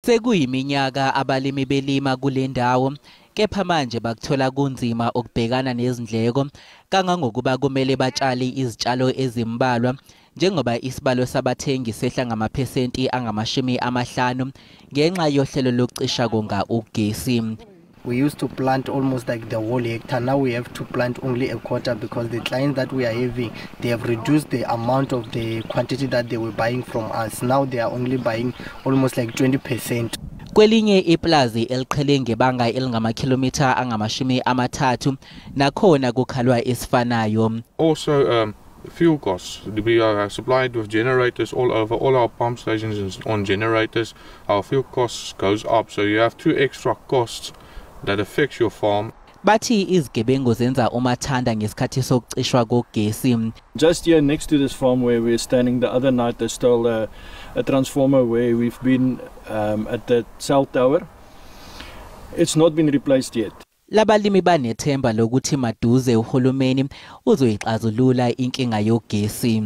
Sekuyiminyaka abalimi belima kule ndawo, kepha manje bakuthola kunzima ukubhekana nezindleko kangangokuba kumele batshale izitshalo ezimbalwa njengoba isibalo sabathengi sehla ngamaphesenti angama-50 ngenxa yohlelo lokucisha konga ugesi. We used to plant almost like the whole hectare. Now we have to plant only a quarter because the clients that we are having, they have reduced the amount of the quantity that they were buying from us. Now they are only buying almost like 20%. Kwelinye iplazi eliqhele ngebanga elingama-kilometer angama-30 nakhona kukhalwa isifanayo. Also fuel costs. We are supplied with generators all over. All our pump stations on generators. Our fuel costs goes up, so you have 2 extra costs that affects your farm. Bathi izigebengu zenza umathanda ngesikhathi sokucishwa kogesi. Just here next to this farm where we're standing the other night, there's still a transformer where we've been at the cell tower. It's not been replaced yet. Labalimi banethemba lokuthi maduze uhulumeni uzoyixazulula inkinga yogesi.